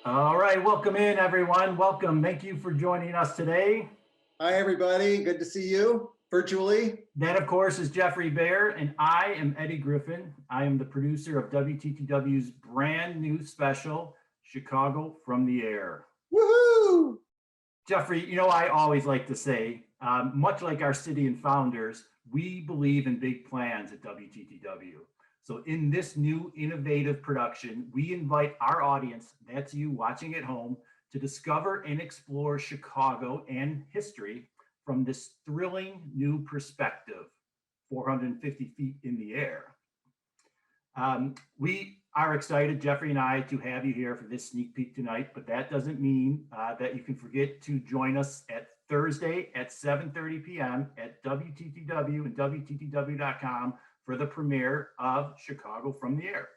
All right, welcome in everyone. Welcome. Thank you for joining us today. Hi, everybody. Good to see you virtually. That, of course, is Geoffrey Baer, and I am Eddie Griffin. I am the producer of WTTW's brand new special, Chicago from the Air. Woohoo! Geoffrey, I always like to say, much like our city and founders, we believe in big plans at WTTW. So, in this new innovative production, we invite our audience, that's you watching at home, to discover and explore Chicago and history from this thrilling new perspective, 450 feet in the air. We are excited, Geoffrey and I, to have you here for this sneak peek tonight, but that doesn't mean that you can forget to join us at Thursday at 7:30 p.m. at WTTW and WTTW.com for the premiere of Chicago from the Air.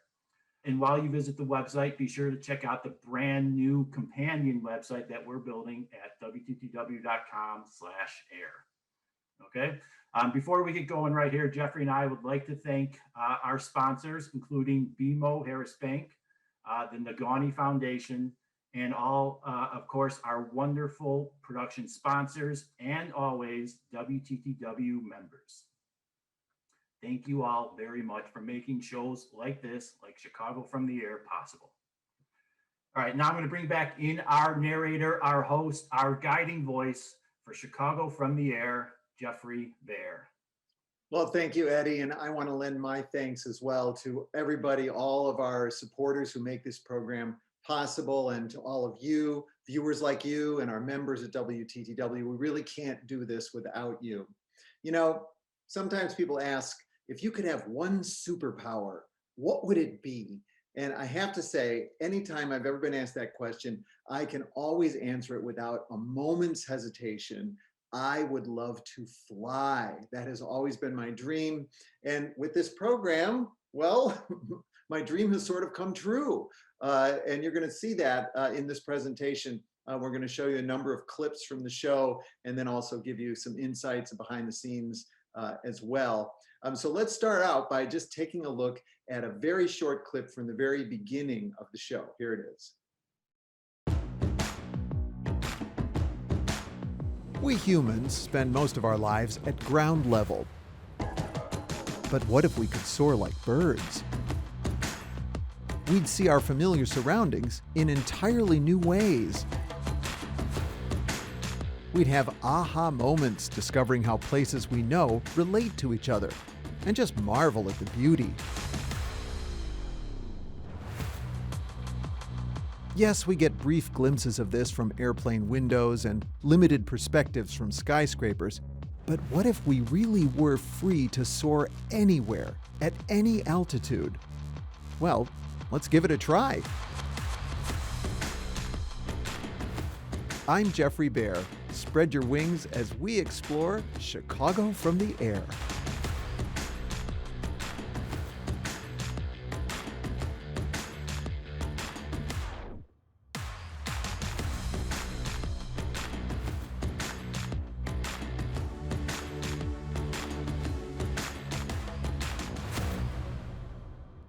And while you visit the website, be sure to check out the brand new companion website that we're building at WTTW.com/air. Okay. Before we get going right here, Geoffrey and I would like to thank our sponsors, including BMO Harris Bank, the Nagani Foundation, and all, of course, our wonderful production sponsors and always WTTW members. Thank you all very much for making shows like this, like Chicago from the Air, possible. All right, now I'm going to bring back in our narrator, our host, our guiding voice for Chicago from the Air, Geoffrey Baer. Well, thank you, Eddie. And I want to lend my thanks as well to everybody, all of our supporters who make this program possible, and to all of you, viewers like you, and our members at WTTW. We really can't do this without you. Sometimes people ask, if you could have one superpower, what would it be? And I have to say, anytime I've ever been asked that question, I can always answer it without a moment's hesitation. I would love to fly. That has always been my dream. And with this program, well, my dream has sort of come true. And you're going to see that in this presentation. We're going to show you a number of clips from the show, and then also give you some insights behind the scenes as well. So let's start out by just taking a look at a very short clip from the very beginning of the show. Here it is. We humans spend most of our lives at ground level. But what if we could soar like birds? We'd see our familiar surroundings in entirely new ways. We'd have aha moments discovering how places we know relate to each other, and just marvel at the beauty. Yes, we get brief glimpses of this from airplane windows and limited perspectives from skyscrapers, but what if we really were free to soar anywhere, at any altitude? Well, let's give it a try. I'm Geoffrey Baer. Spread your wings as we explore Chicago from the air.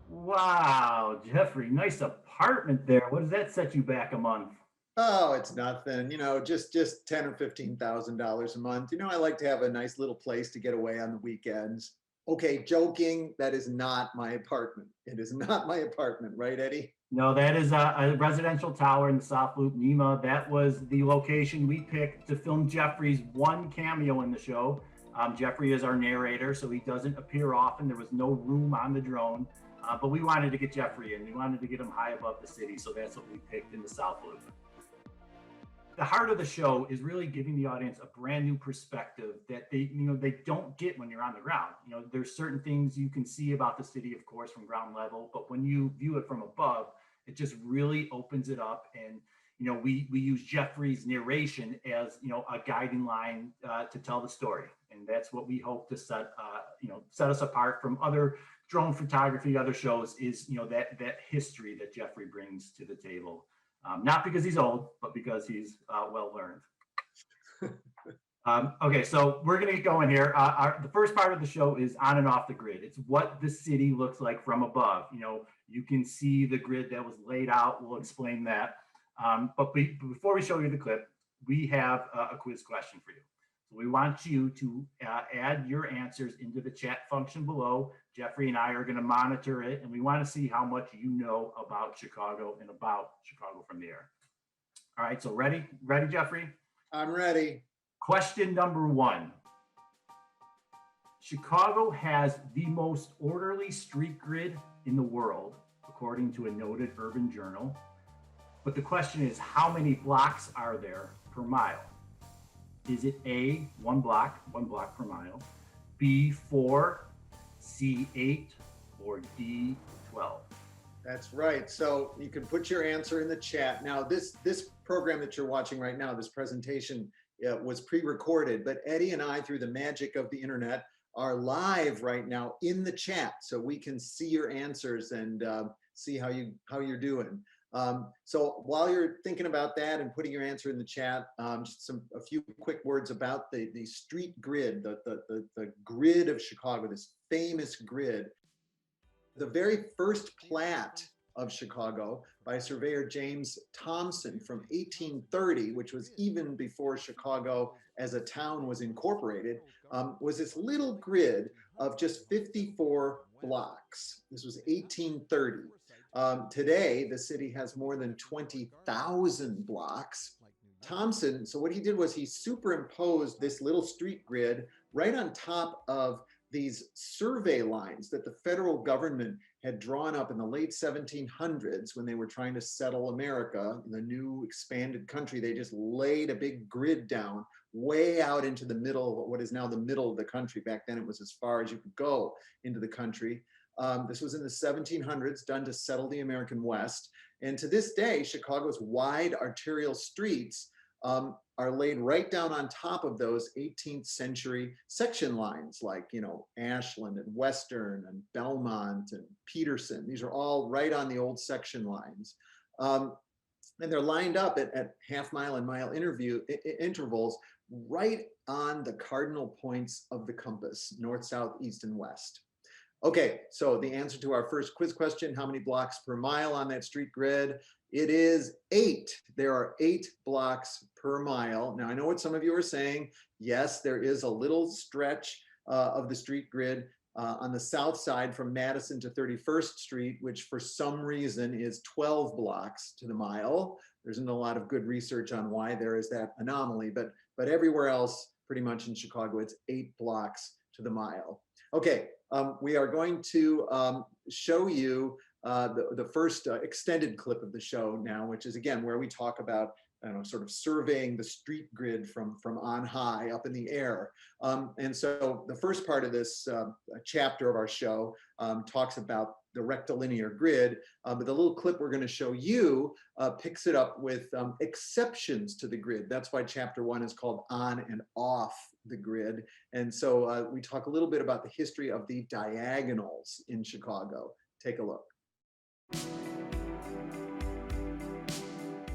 Wow, Geoffrey, nice apartment there. What does that set you back a month? Oh, it's nothing, just $10,000 or $15,000 a month. I like to have a nice little place to get away on the weekends. Okay, joking. That is not my apartment. It is not my apartment, right, Eddie? No, that is a residential tower in the South Loop, NEMA. That was the location we picked to film Geoffrey's one cameo in the show. Geoffrey is our narrator, so he doesn't appear often. There was no room on the drone, but we wanted to get Geoffrey in. We wanted to get him high above the city, so that's what we picked in the South Loop. The heart of the show is really giving the audience a brand new perspective that they don't get when you're on the ground. There's certain things you can see about the city, of course, from ground level, but when you view it from above, it just really opens it up. And we use Geoffrey's narration as a guiding line to tell the story, and that's what we hope to set us apart from other drone photography, other shows, is that history that Geoffrey brings to the table. Not because he's old, but because he's well learned. Okay, so we're going to get going here. The first part of the show is on and off the grid. It's what the city looks like from above. You can see the grid that was laid out. We'll explain that. Before we show you the clip, we have a quiz question for you. So we want you to add your answers into the chat function below. Geoffrey and I are going to monitor it, and we want to see how much you know about Chicago and about Chicago from the air. All right, so ready, Geoffrey? I'm ready. Question number 1. Chicago has the most orderly street grid in the world, according to a noted urban journal. But the question is, how many blocks are there per mile? Is it A, 1 block per mile, B, 4, C, 8, or D, 12? That's right. So you can put your answer in the chat. Now, this program that you're watching right now, this presentation was pre-recorded, but Eddie and I, through the magic of the internet, are live right now in the chat, so we can see your answers and see how you're doing. So while you're thinking about that and putting your answer in the chat, just a few quick words about the street grid, the grid of Chicago, this famous grid. The very first plat of Chicago by surveyor James Thompson from 1830, which was even before Chicago as a town was incorporated, was this little grid of just 54 blocks. This was 1830. Today, the city has more than 20,000 blocks. Thompson, so what he did was he superimposed this little street grid right on top of these survey lines that the federal government had drawn up in the late 1700s when they were trying to settle America in the new expanded country. They just laid a big grid down way out into the middle of what is now the middle of the country. Back then it was as far as you could go into the country. This was in the 1700s, done to settle the American West. And to this day, Chicago's wide arterial streets are laid right down on top of those 18th century section lines, like, Ashland and Western and Belmont and Peterson. These are all right on the old section lines. And they're lined up at half-mile and mile intervals right on the cardinal points of the compass, north, south, east, and west. Okay, so the answer to our first quiz question, how many blocks per mile on that street grid? It is 8. There are 8 blocks per mile. Now, I know what some of you are saying. Yes, there is a little stretch of the street grid on the south side from Madison to 31st Street, which for some reason is 12 blocks to the mile. There isn't a lot of good research on why there is that anomaly, but everywhere else, pretty much in Chicago, it's 8 blocks to the mile. Okay, we are going to show you the first extended clip of the show now, which is again where we talk about sort of surveying the street grid from on high up in the air. And so the first part of this chapter of our show talks about the rectilinear grid, but the little clip we're going to show you picks it up with exceptions to the grid. That's why chapter 1 is called On and Off the Grid. And so we talk a little bit about the history of the diagonals in Chicago. Take a look.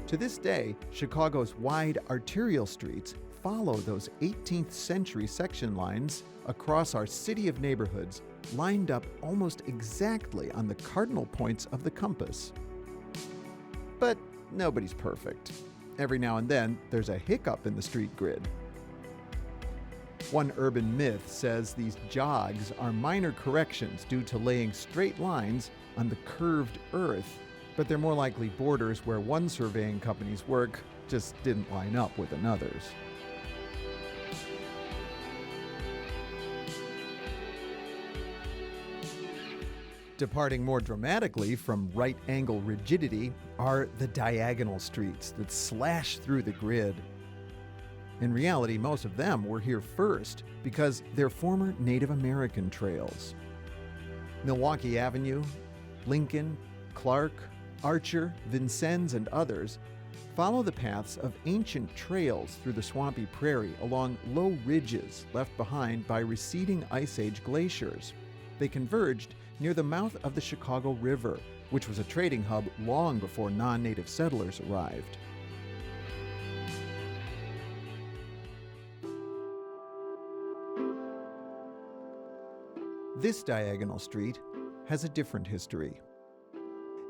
To this day, Chicago's wide arterial streets follow those 18th century section lines across our city of neighborhoods, lined up almost exactly on the cardinal points of the compass. But nobody's perfect. Every now and then, there's a hiccup in the street grid. One urban myth says these jogs are minor corrections due to laying straight lines on the curved earth, but they're more likely borders where one surveying company's work just didn't line up with another's. Departing more dramatically from right-angle rigidity are the diagonal streets that slash through the grid. In reality, most of them were here first because they're former Native American trails. Milwaukee Avenue, Lincoln, Clark, Archer, Vincennes, and others follow the paths of ancient trails through the swampy prairie along low ridges left behind by receding Ice Age glaciers. They converged near the mouth of the Chicago River, which was a trading hub long before non-native settlers arrived. This diagonal street has a different history.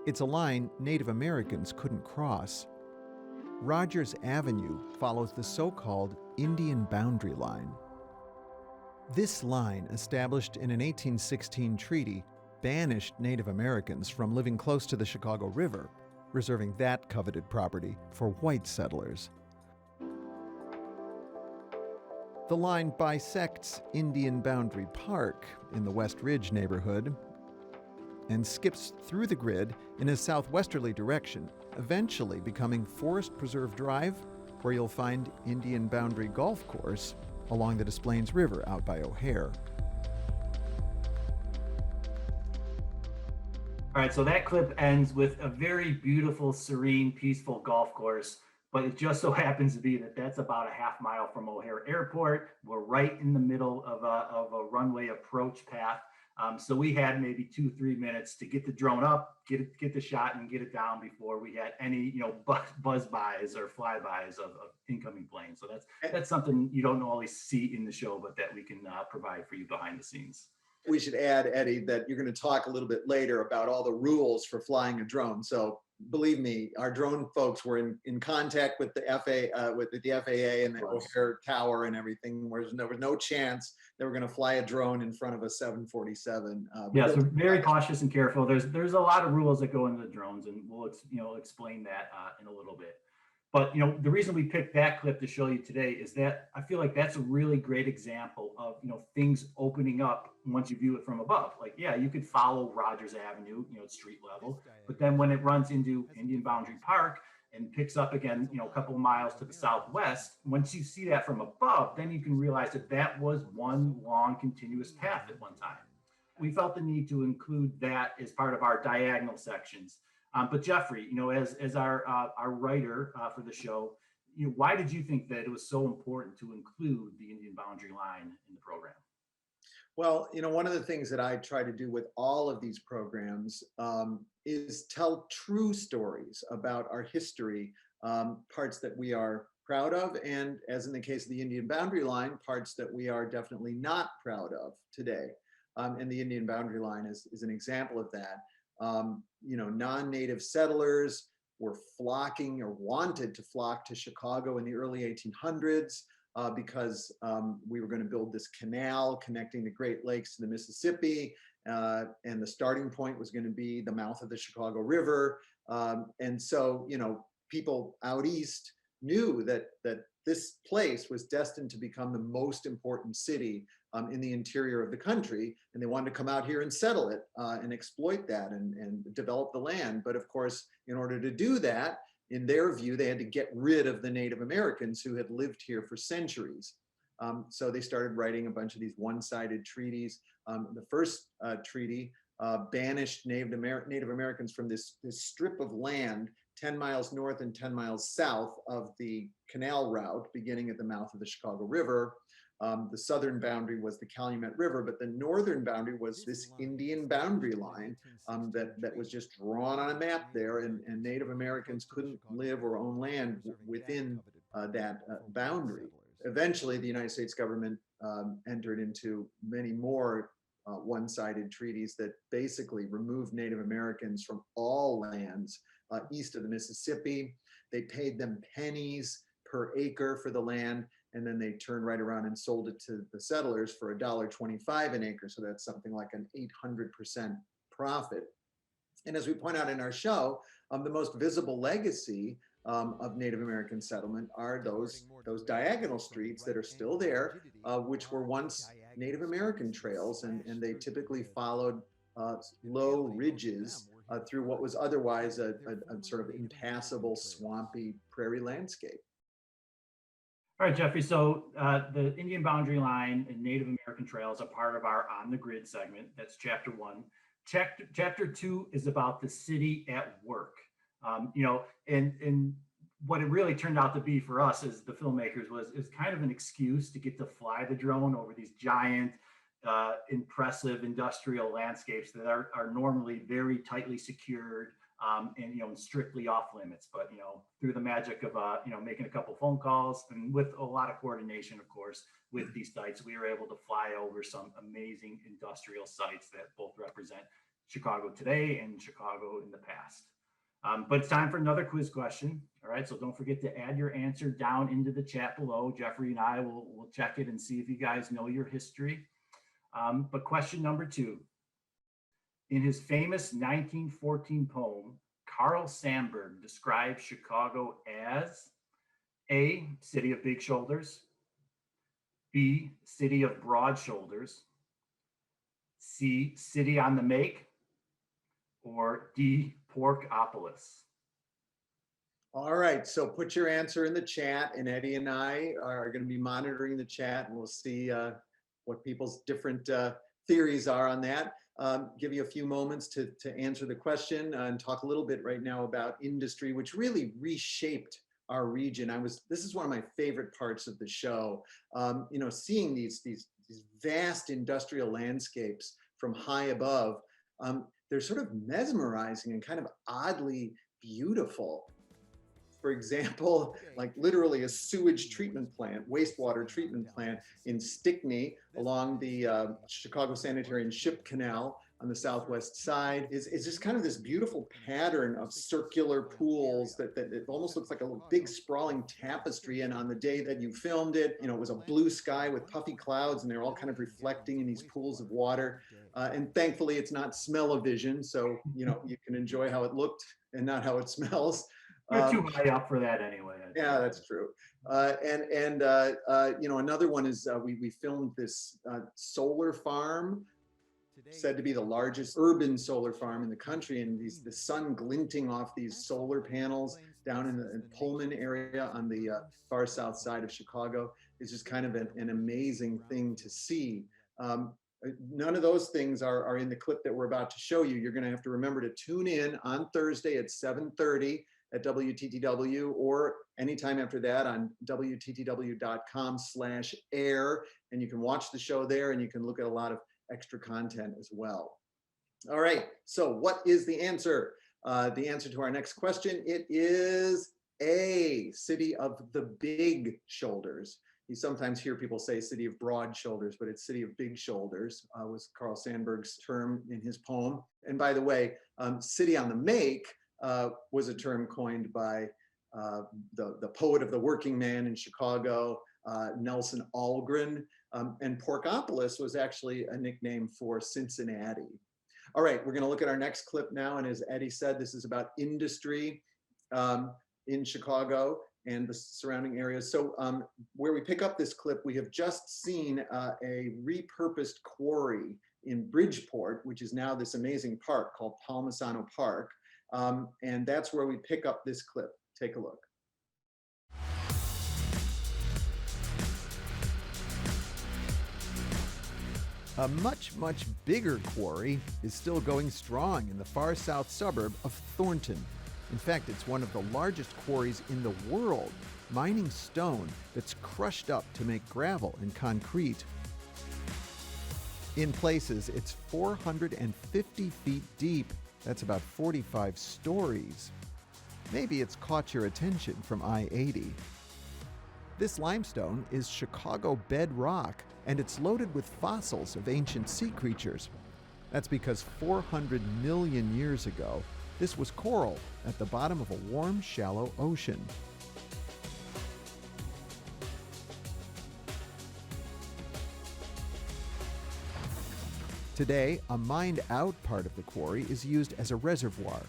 It's a line Native Americans couldn't cross. Rogers Avenue follows the so-called Indian boundary line. This line, established in an 1816 treaty, banished Native Americans from living close to the Chicago River, reserving that coveted property for white settlers. The line bisects Indian Boundary Park in the West Ridge neighborhood and skips through the grid in a southwesterly direction, eventually becoming Forest Preserve Drive, where you'll find Indian Boundary Golf Course along the Des Plaines River out by O'Hare. All right, so that clip ends with a very beautiful, serene, peaceful golf course, but it just so happens to be that that's about a half mile from O'Hare Airport. We're right in the middle of a runway approach path. So we had maybe 2-3 minutes to get the drone up, get the shot, and get it down before we had any buzz bys or flybys of incoming planes. So that's something you don't always see in the show, but that we can provide for you behind the scenes. We should add, Eddie, that you're going to talk a little bit later about all the rules for flying a drone. So believe me, our drone folks were in contact with the FAA and the O'Hare Tower and everything. There was no chance they were going to fly a drone in front of a 747. Yes, we're very cautious and careful. There's a lot of rules that go into the drones, and we'll explain that in a little bit. But the reason we picked that clip to show you today is that I feel like that's a really great example of things opening up once you view it from above. Like, yeah, you could follow Rogers Avenue, at street level, but then when it runs into Indian Boundary Park and picks up again, a couple of miles to the southwest, once you see that from above, then you can realize that was one long continuous path at one time. We felt the need to include that as part of our diagonal sections. But Geoffrey, as our writer for the show, why did you think that it was so important to include the Indian boundary line in the program? Well, one of the things that I try to do with all of these programs is tell true stories about our history, parts that we are proud of, and as in the case of the Indian boundary line, parts that we are definitely not proud of today. And the Indian boundary line is an example of that. Non-native settlers were flocking or wanted to flock to Chicago in the early 1800s because we were going to build this canal connecting the Great Lakes to the Mississippi, and the starting point was going to be the mouth of the Chicago River. And so, people out east knew that this place was destined to become the most important city in the interior of the country, and they wanted to come out here and settle it and exploit that and develop the land. But of course, in order to do that, in their view, they had to get rid of the Native Americans who had lived here for centuries. So they started writing a bunch of these one-sided treaties. The first treaty banished Native Americans from this strip of land 10 miles north and 10 miles south of the canal route, beginning at the mouth of the Chicago River. The southern boundary was the Calumet River, but the northern boundary was this Indian boundary line that was just drawn on a map there, and Native Americans couldn't live or own land within that boundary. Eventually, the United States government entered into many more one-sided treaties that basically removed Native Americans from all lands east of the Mississippi. They paid them pennies per acre for the land, and then they turned right around and sold it to the settlers for $1.25 an acre. So that's something like an 800% profit. And as we point out in our show, the most visible legacy of Native American settlement are those diagonal streets that are still there, which were once Native American trails, and they typically followed low ridges through what was otherwise a sort of impassable, swampy prairie landscape. All right, Geoffrey. So the Indian boundary line and Native American trails are part of our On the Grid segment. That's chapter 1. Chapter 2 is about the city at work. And what it really turned out to be for us as the filmmakers is kind of an excuse to get to fly the drone over these giant, impressive industrial landscapes that are normally very tightly secured and strictly off limits. But through the magic of making a couple phone calls and with a lot of coordination, of course, with these sites, we were able to fly over some amazing industrial sites that both represent Chicago today and Chicago in the past. But it's time for another quiz question. All right, so don't forget to add your answer down into the chat below. Geoffrey and I will check it and see if you guys know your history. But question number 2. In his famous 1914 poem, Carl Sandburg describes Chicago as A, city of big shoulders, B, city of broad shoulders, C, city on the make, or D, Porkopolis. All right, so put your answer in the chat, and Eddie and I are going to be monitoring the chat, and we'll see what people's different theories are on that. Give you a few moments to answer the question and talk a little bit right now about industry, which really reshaped our region. This is one of my favorite parts of the show. Seeing these vast industrial landscapes from high above, they're sort of mesmerizing and kind of oddly beautiful. For example, like literally a sewage treatment plant, wastewater treatment plant in Stickney along the Chicago Sanitary and Ship Canal on the southwest side is just kind of this beautiful pattern of circular pools that it almost looks like a big sprawling tapestry. And on the day that you filmed it, it was a blue sky with puffy clouds, and they're all kind of reflecting in these pools of water. And thankfully, it's not smell-o-vision, so you can enjoy how it looked and not how it smells. We're too high up for that anyway. Yeah, that's true. Another one is we filmed this solar farm, said to be the largest urban solar farm in the country, and the sun glinting off these solar panels down in the Pullman area on the far south side of Chicago is just kind of an amazing thing to see. None of those things are in the clip that we're about to show you. You're going to have to remember to tune in on Thursday at 7:30 at WTTW, or anytime after that on WTTW.com/air. And you can watch the show there, and you can look at a lot of extra content as well. All right, so what is the answer? The answer to our next question, it is A, city of the big shoulders. You sometimes hear people say city of broad shoulders, but it's city of big shoulders, was Carl Sandburg's term in his poem. And by the way, city on the make was a term coined by the poet of the working man in Chicago, Nelson Algren. And Porkopolis was actually a nickname for Cincinnati. All right, we're going to look at our next clip now. And as Eddie said, this is about industry in Chicago and the surrounding areas. So where we pick up this clip, we have just seen a repurposed quarry in Bridgeport, which is now this amazing park called Palmisano Park. And that's where we pick up this clip. Take a look. A much, much bigger quarry is still going strong in the far south suburb of Thornton. In fact, it's one of the largest quarries in the world, mining stone that's crushed up to make gravel and concrete. In places, it's 450 feet deep. That's about 45 stories. Maybe it's caught your attention from I-80. This limestone is Chicago bedrock, and it's loaded with fossils of ancient sea creatures. That's because 400 million years ago, this was coral at the bottom of a warm, shallow ocean. Today, a mined-out part of the quarry is used as a reservoir.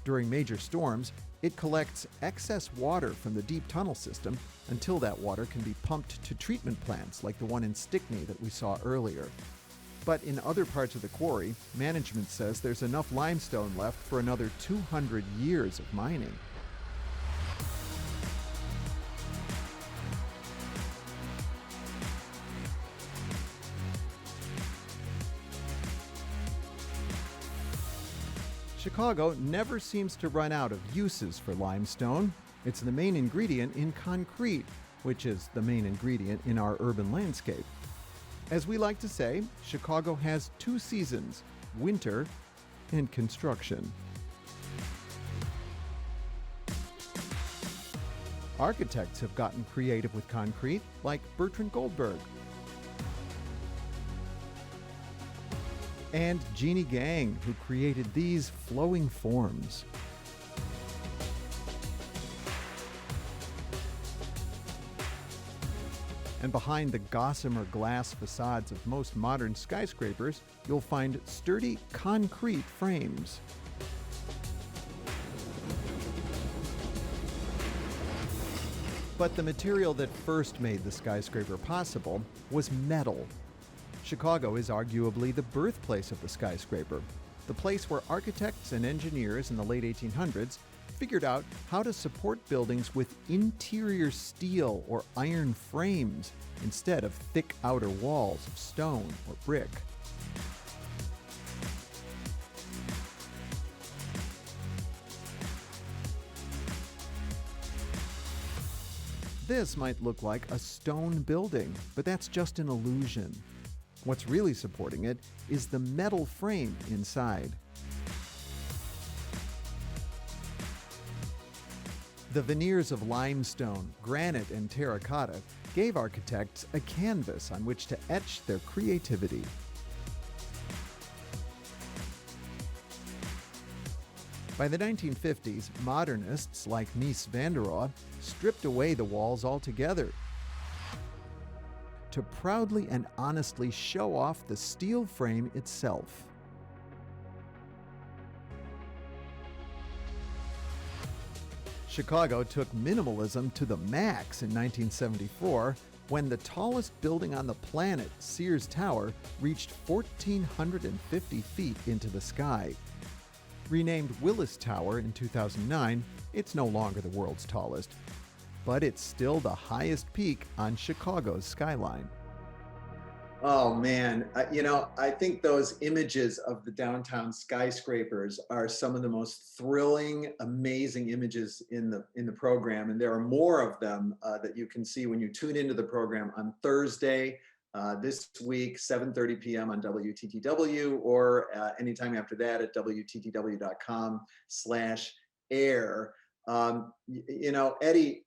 During major storms, it collects excess water from the deep tunnel system until that water can be pumped to treatment plants like the one in Stickney that we saw earlier. But in other parts of the quarry, management says there's enough limestone left for another 200 years of mining. Chicago never seems to run out of uses for limestone. It's the main ingredient in concrete, which is the main ingredient in our urban landscape. As we like to say, Chicago has two seasons, winter and construction. Architects have gotten creative with concrete, like Bertrand Goldberg. And Jeannie Gang, who created these flowing forms. And behind the gossamer glass facades of most modern skyscrapers, you'll find sturdy concrete frames. But the material that first made the skyscraper possible was metal. Chicago is arguably the birthplace of the skyscraper, the place where architects and engineers in the late 1800s figured out how to support buildings with interior steel or iron frames instead of thick outer walls of stone or brick. This might look like a stone building, but that's just an illusion. What's really supporting it is the metal frame inside. The veneers of limestone, granite, and terracotta gave architects a canvas on which to etch their creativity. By the 1950s, modernists like Mies van der Rohe stripped away the walls altogether to proudly and honestly show off the steel frame itself. Chicago took minimalism to the max in 1974 when the tallest building on the planet, Sears Tower, reached 1,450 feet into the sky. Renamed Willis Tower in 2009, it's no longer the world's tallest, but it's still the highest peak on Chicago's skyline. Oh man, I think those images of the downtown skyscrapers are some of the most thrilling, amazing images in the program, and there are more of them that you can see when you tune into the program on Thursday this week, 7:30 p.m. on WTTW, or anytime after that at WTTW.com/air. Eddie,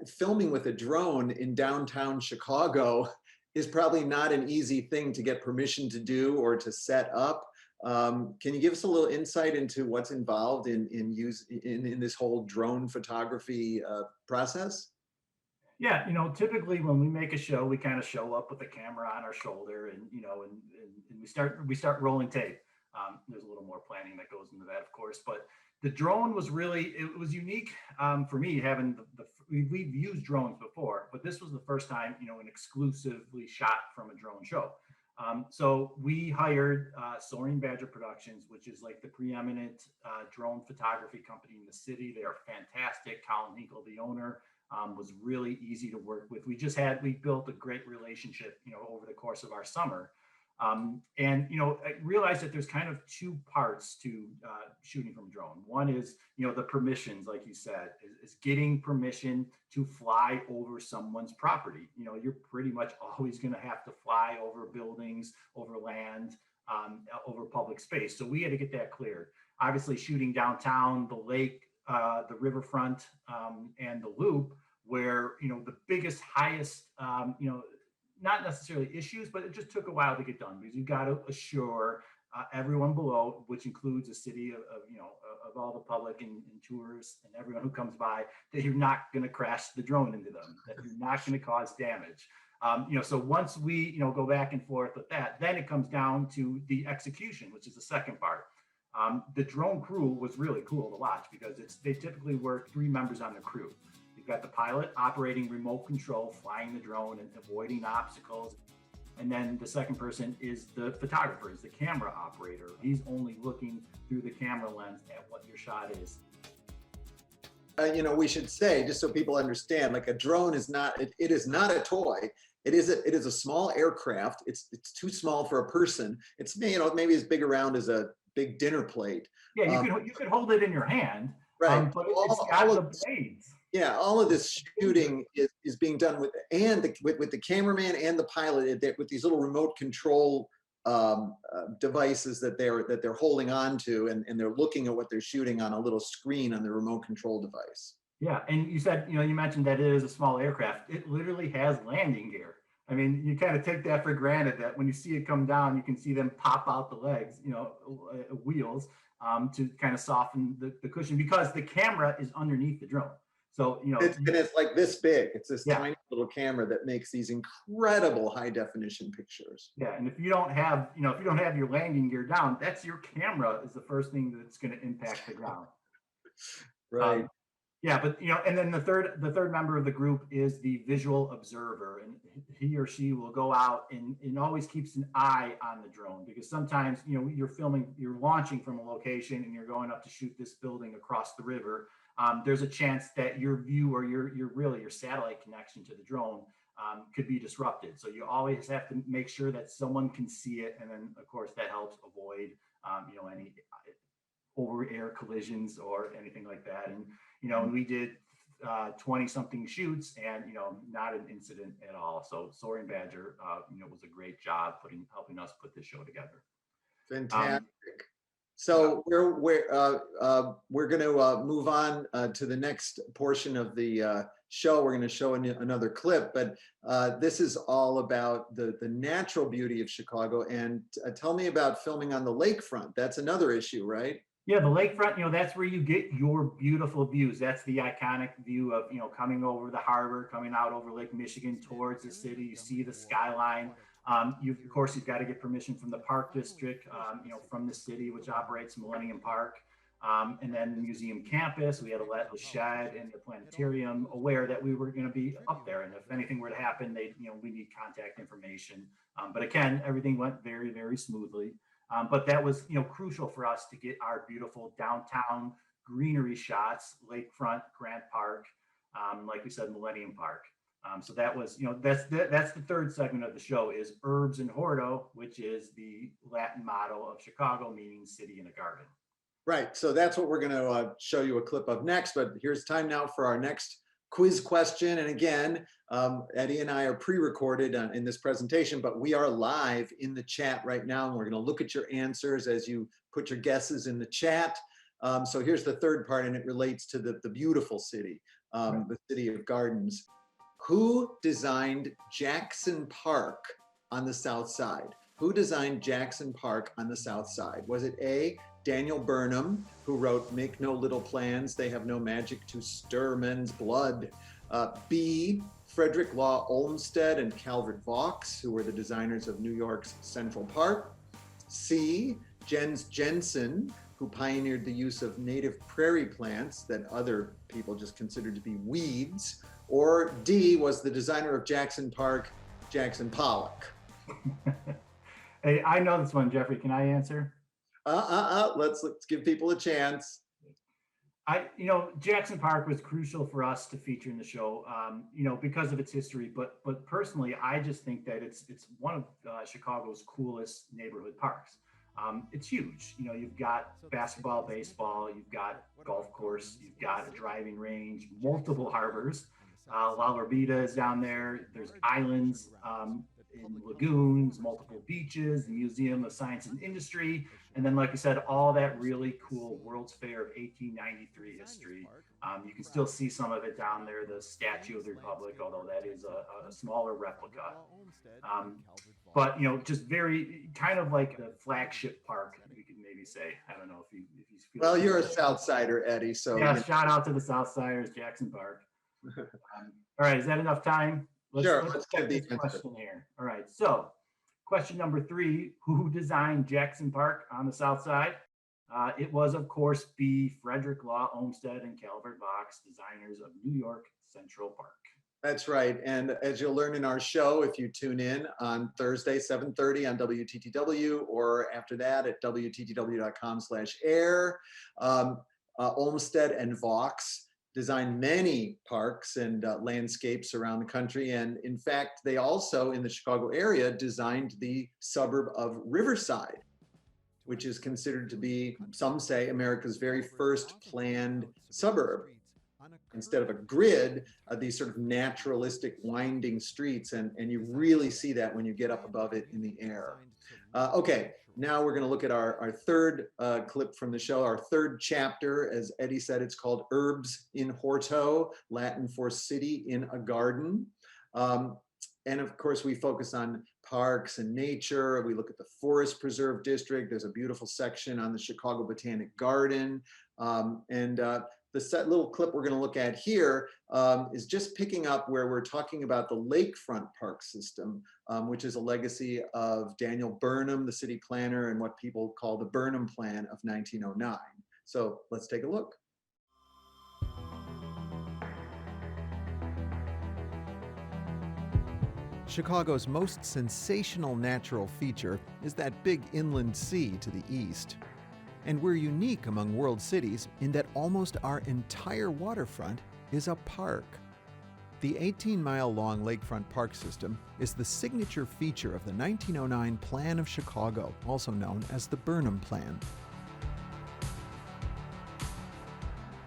filming with a drone in downtown Chicago is probably not an easy thing to get permission to do or to set up. Can you give us a little insight into what's involved in this whole drone photography process? Yeah, typically when we make a show, we kind of show up with the camera on our shoulder, and we start rolling tape. There's a little more planning that goes into that, of course, but the drone was it was unique for me having we've used drones before, but this was the first time, an exclusively shot from a drone show. So we hired Soaring Badger Productions, which is like the preeminent drone photography company in the city. They are fantastic. Colin Hinkle, the owner, was really easy to work with. We built a great relationship, over the course of our summer. I realized that there's kind of two parts to shooting from drone. One is, the permissions, like you said, is getting permission to fly over someone's property. You're pretty much always going to have to fly over buildings, over land, over public space. So we had to get that cleared. Obviously, shooting downtown, the lake, the riverfront, and the loop, where, the biggest, highest, not necessarily issues, but it just took a while to get done because you've got to assure everyone below, which includes the city of all the public and tourists and everyone who comes by, that you're not going to crash the drone into them, that you're not going to cause damage. So once we, go back and forth with that, then it comes down to the execution, which is the second part. The drone crew was really cool to watch because they typically work 3 members on the crew. You've got the pilot operating remote control, flying the drone and avoiding obstacles. And then the second person is the photographer, is the camera operator. He's only looking through the camera lens at what your shot is. We should say, just so people understand, like a drone is not, it is not a toy. It is a small aircraft. It's too small for a person. It's, maybe as big around as a big dinner plate. Yeah, you could hold it in your hand, right? But it's got the blades. Yeah, all of this shooting is being done with the cameraman and the pilot with these little remote control devices that they're holding on to, and they're looking at what they're shooting on a little screen on the remote control device. Yeah, and you said, you mentioned that it is a small aircraft. It literally has landing gear. I mean, you kind of take that for granted that when you see it come down, you can see them pop out the legs, wheels, to kind of soften the cushion, because the camera is underneath the drone. So, And it's like this big. It's this yeah, tiny little camera that makes these incredible high definition pictures. yeah. And if you don't have, if you don't have your landing gear down, that's your camera is the first thing that's going to impact the ground. Right. Yeah, but and then the third member of the group is the visual observer, and he or she will go out and always keeps an eye on the drone, because sometimes you're launching from a location and you're going up to shoot this building across the river. There's a chance that your view or your satellite connection to the drone could be disrupted. So you always have to make sure that someone can see it, and then of course that helps avoid any over air collisions or anything like that. And we did 20 something shoots, and not an incident at all. So Soaring Badger was a great job helping us put this show together. Fantastic. So we're going to move on to the next portion of the show. We're going to show another clip, but this is all about the natural beauty of Chicago. And tell me about filming on the lakefront. That's another issue, right? Yeah, the lakefront, that's where you get your beautiful views. That's the iconic view of, coming over the harbor, coming out over Lake Michigan towards the city. You see the skyline. Of course, you've got to get permission from the Park District, from the city, which operates Millennium Park. And then the museum campus, we had to let the shed and the planetarium aware that we were going to be up there. And if anything were to happen, we need contact information. But again, everything went very, very smoothly. But that was, crucial for us to get our beautiful downtown greenery shots, lakefront, Grant Park, like we said, Millennium Park. So that was, that's the third segment of the show is Urbs and Horto, which is the Latin motto of Chicago, meaning city in a garden. Right. So that's what we're going to show you a clip of next. But here's time now for our next quiz question. And again, Eddie and I are pre-recorded in this presentation, but we are live in the chat right now. And we're going to look at your answers as you put your guesses in the chat. So here's the third part, and it relates to the beautiful city, the city of gardens. Who designed Jackson Park on the South Side? Who designed Jackson Park on the South Side? Was it A, Daniel Burnham, who wrote Make No Little Plans, They Have No Magic to Stir Men's Blood? B, Frederick Law Olmsted and Calvert Vaux, who were the designers of New York's Central Park? C, Jens Jensen, who pioneered the use of native prairie plants that other people just considered to be weeds? Or D, was the designer of Jackson Park, Jackson Pollock? Hey, I know this one, Geoffrey. Can I answer? Let's give people a chance. Jackson Park was crucial for us to feature in the show, because of its history. But personally, I just think that it's one of Chicago's coolest neighborhood parks. It's huge. You've got basketball, baseball, you've got golf course, you've got a driving range, multiple harbors. La Orbita is down there. There's islands in lagoons, multiple beaches, the Museum of Science and Industry, and then, like you said, all that really cool World's Fair of 1893 history. You can still see some of it down there, the Statue of the Republic, although that is a smaller replica. But just very kind of like the flagship park, we could maybe say. I don't know if you feel. Well, you're a South Sider, Eddie. So yeah, shout out to the South Siders, Jackson Park. All right, is that enough time? Let's get this question here. All right, so question number 3, who designed Jackson Park on the South Side? It was, of course, B, Frederick Law Olmsted and Calvert Vaux, designers of New York Central Park. That's right. And as you'll learn in our show, if you tune in on Thursday, 7:30 on WTTW, or after that at WTTW.com/air, Olmsted and Vaux designed many parks and landscapes around the country. And in fact, they also, in the Chicago area, designed the suburb of Riverside, which is considered to be, some say, America's very first planned suburb. Instead of a grid, these sort of naturalistic winding streets. And you really see that when you get up above it in the air. Okay, now we're going to look at our third clip from the show, our third chapter. As Eddie said, it's called Urbs in Horto, Latin for city in a garden. And of course, we focus on parks and nature. We look at the Forest Preserve District. There's a beautiful section on the Chicago Botanic Garden. little clip we're going to look at here is just picking up where we're talking about the lakefront park system, which is a legacy of Daniel Burnham, the city planner, and what people call the Burnham Plan of 1909. So let's take a look. Chicago's most sensational natural feature is that big inland sea to the east. And we're unique among world cities in that almost our entire waterfront is a park. The 18-mile-long lakefront park system is the signature feature of the 1909 Plan of Chicago, also known as the Burnham Plan.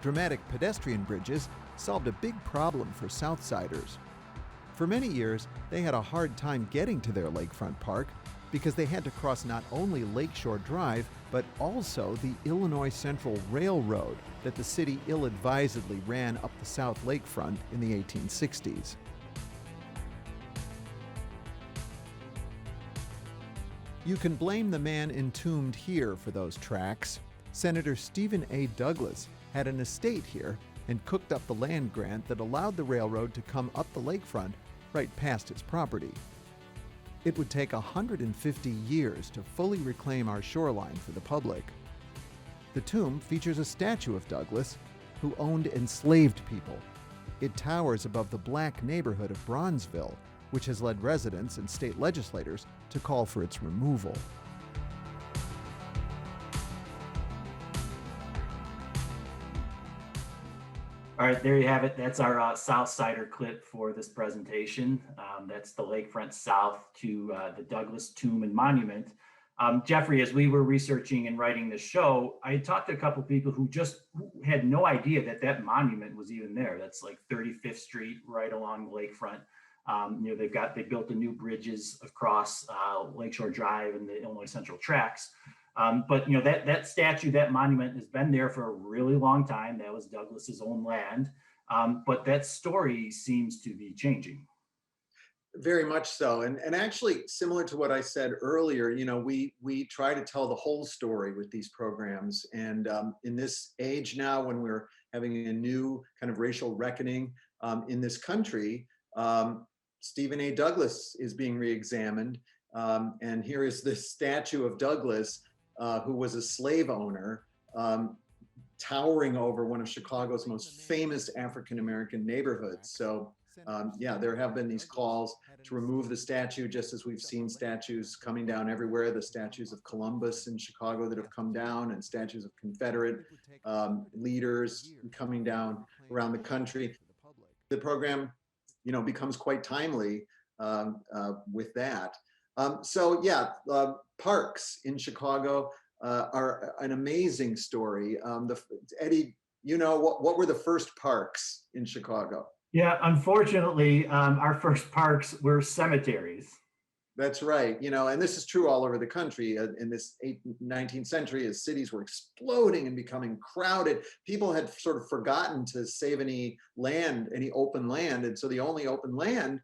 Dramatic pedestrian bridges solved a big problem for Southsiders. For many years, they had a hard time getting to their lakefront park because they had to cross not only Lakeshore Drive, but also the Illinois Central Railroad that the city ill-advisedly ran up the South Lakefront in the 1860s. You can blame the man entombed here for those tracks. Senator Stephen A. Douglas had an estate here and cooked up the land grant that allowed the railroad to come up the lakefront right past his property. It would take 150 years to fully reclaim our shoreline for the public. The tomb features a statue of Douglas, who owned enslaved people. It towers above the black neighborhood of Bronzeville, which has led residents and state legislators to call for its removal. All right, there you have it. That's our Southsider clip for this presentation. That's the lakefront south to the Douglas Tomb and Monument. Geoffrey, as we were researching and writing this show, I talked to a couple people who just had no idea that that monument was even there. That's like 35th Street, right along the lakefront. They built the new bridges across Lakeshore Drive and the Illinois Central tracks. But that statue, that monument has been there for a really long time. That was Douglas's own land. But that story seems to be changing. Very much so. And actually, similar to what I said earlier, we try to tell the whole story with these programs. And in this age now, when we're having a new kind of racial reckoning in this country, Stephen A. Douglas is being re-examined. And here is this statue of Douglas, who was a slave owner, towering over one of Chicago's most famous African-American neighborhoods. So there have been these calls to remove the statue, just as we've seen statues coming down everywhere, the statues of Columbus in Chicago that have come down, and statues of Confederate leaders coming down around the country. The program, becomes quite timely with that. Parks in Chicago are an amazing story. Eddie, what were the first parks in Chicago? Yeah, unfortunately, our first parks were cemeteries. That's right. And this is true all over the country. In this 19th century, as cities were exploding and becoming crowded, people had sort of forgotten to save any open land. And so the only open land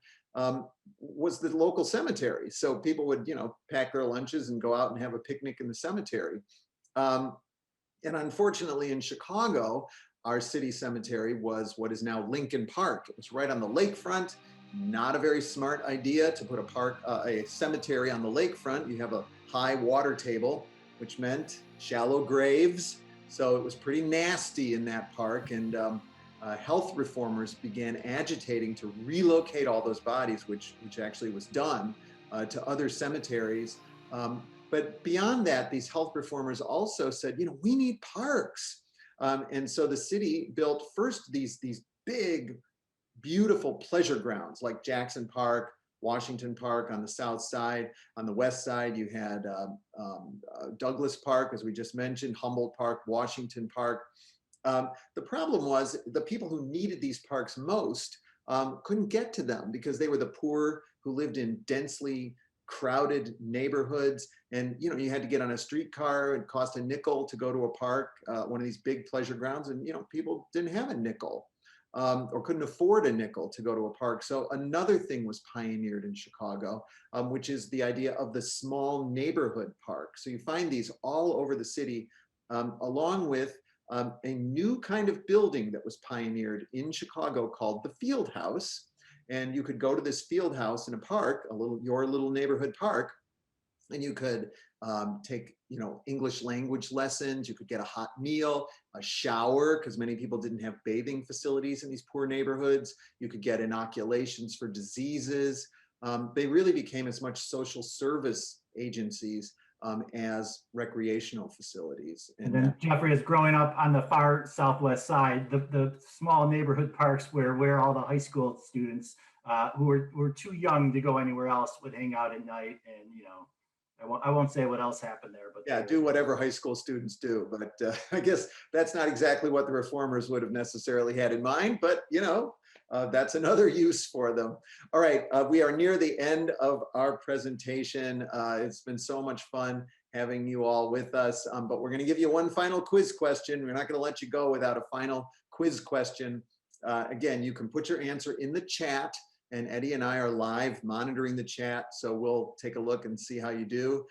was the local cemetery. So people would, pack their lunches and go out and have a picnic in the cemetery. And unfortunately, in Chicago, our city cemetery was what is now Lincoln Park. It was right on the lakefront. Not a very smart idea to put a cemetery on the lakefront. You have a high water table, which meant shallow graves. So it was pretty nasty in that park. And health reformers began agitating to relocate all those bodies, which actually was done, to other cemeteries. But beyond that, these health reformers also said, we need parks. And so the city built first these big, beautiful pleasure grounds like Jackson Park, Washington Park on the south side. On the west side, you had Douglas Park, as we just mentioned, Humboldt Park, Washington Park. The problem was the people who needed these parks most couldn't get to them because they were the poor who lived in densely crowded neighborhoods. And, you had to get on a streetcar. It cost a nickel to go to a park, one of these big pleasure grounds. And, people didn't have a nickel or couldn't afford a nickel to go to a park. So another thing was pioneered in Chicago, which is the idea of the small neighborhood park. So you find these all over the city, along with a new kind of building that was pioneered in Chicago called the Field House. And you could go to this field house in a park, your little neighborhood park, and you could take, English language lessons. You could get a hot meal, a shower, because many people didn't have bathing facilities in these poor neighborhoods. You could get inoculations for diseases. They really became as much social service agencies as recreational facilities. And then Geoffrey is growing up on the far southwest side, the small neighborhood parks where all the high school students who were too young to go anywhere else would hang out at night. And, I won't say what else happened there, but yeah, do whatever high school students do. But I guess that's not exactly what the reformers would have necessarily had in mind, but that's another use for them. All right, we are near the end of our presentation. It's been so much fun having you all with us, but we're going to give you one final quiz question. We're not going to let you go without a final quiz question. Again, you can put your answer in the chat, and Eddie and I are live monitoring the chat, so we'll take a look and see how you do.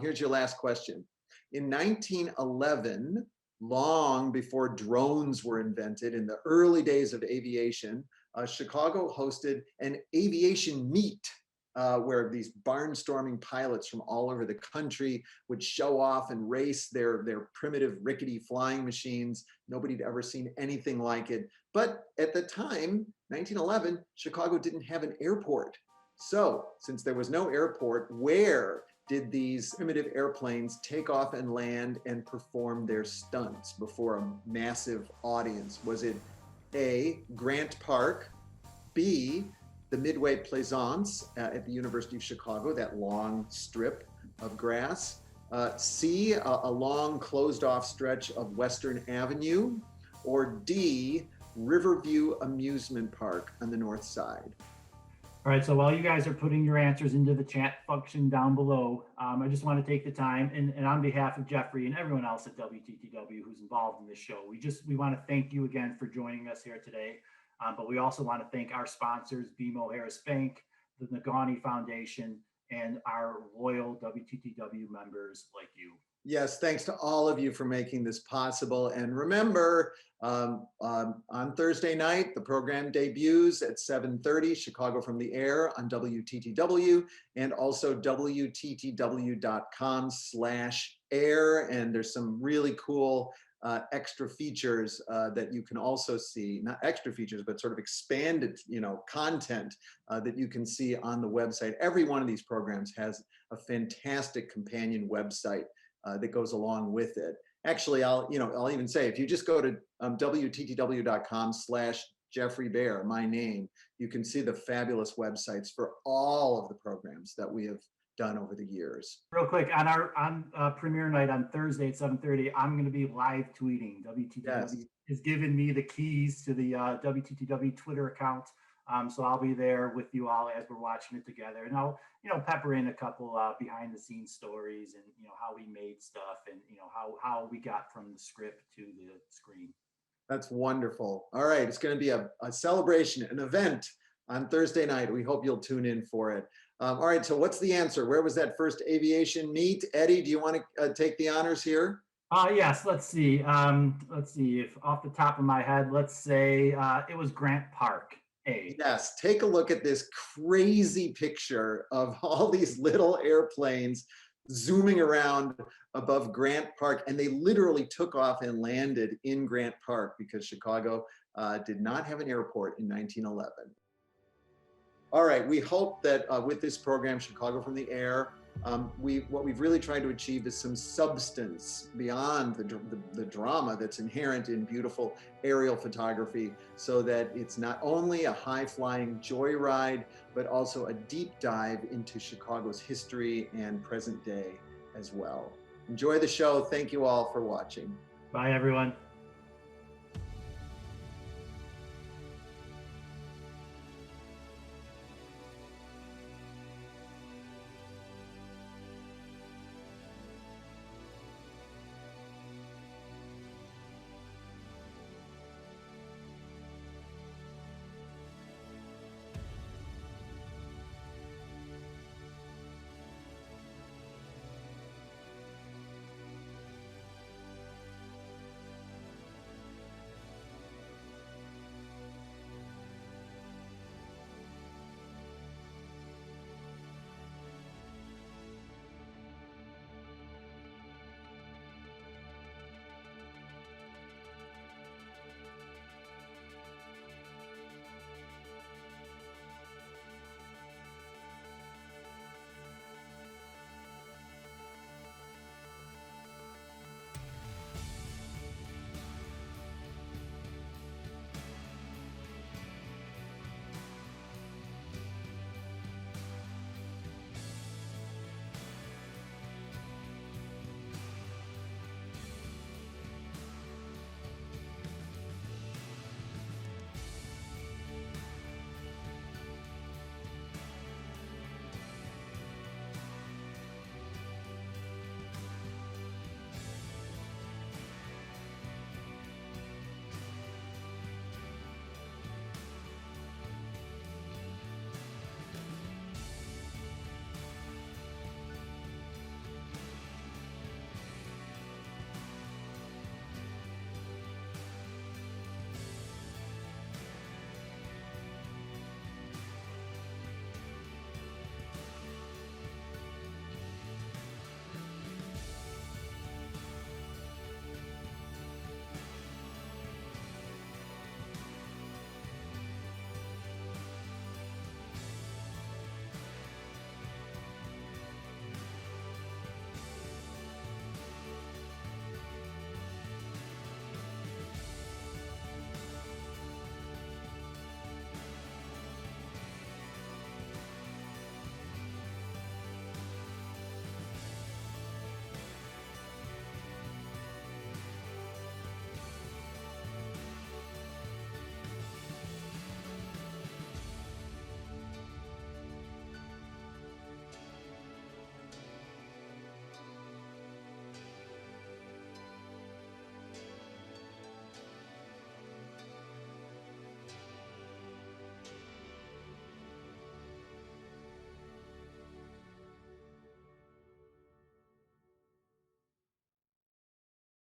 Here's your last question. In 1911, long before drones were invented, in the early days of aviation, Chicago hosted an aviation meet where these barnstorming pilots from all over the country would show off and race their primitive rickety flying machines. Nobody had ever seen anything like it. But at the time, 1911, Chicago didn't have an airport. So since there was no airport, where did these primitive airplanes take off and land and perform their stunts before a massive audience? Was it A, Grant Park, B, the Midway Plaisance at the University of Chicago, that long strip of grass, C, a long closed off stretch of Western Avenue, or D, Riverview Amusement Park on the north side? All right, so while you guys are putting your answers into the chat function down below, I just want to take the time and on behalf of Geoffrey and everyone else at WTTW who's involved in this show, we want to thank you again for joining us here today. But we also want to thank our sponsors, BMO Harris Bank, the Nagani Foundation, and our loyal WTTW members like you. Yes, thanks to all of you for making this possible. And remember, on Thursday night, the program debuts at 7:30, Chicago from the Air on WTTW, and also WTTW.com/air. And there's some really cool extra features that you can also see, not extra features, but sort of expanded, content that you can see on the website. Every one of these programs has a fantastic companion website that goes along with it. Actually, I'll even say, if you just go to WTTW.com/Geoffrey Baer, my name, you can see the fabulous websites for all of the programs that we have done over the years. Real quick, on premiere night on Thursday at 7:30, I'm going to be live tweeting. WTTW has given me the keys to the WTTW Twitter account. So I'll be there with you all as we're watching it together, and I'll pepper in a couple behind the scenes stories and how we made stuff and how we got from the script to the screen. That's wonderful. All right, it's going to be a celebration, an event on Thursday night. We hope you'll tune in for it. All right, so what's the answer? Where was that first aviation meet? Eddie, do you want to take the honors here? Yes, let's see. If off the top of my head, let's say it was Grant Park. A. Yes, take a look at this crazy picture of all these little airplanes zooming around above Grant Park, and they literally took off and landed in Grant Park because Chicago did not have an airport in 1911. All right, we hope that with this program, Chicago from the Air, what we've really tried to achieve is some substance beyond the drama that's inherent in beautiful aerial photography, so that it's not only a high-flying joyride, but also a deep dive into Chicago's history and present day as well. Enjoy the show. Thank you all for watching. Bye, everyone.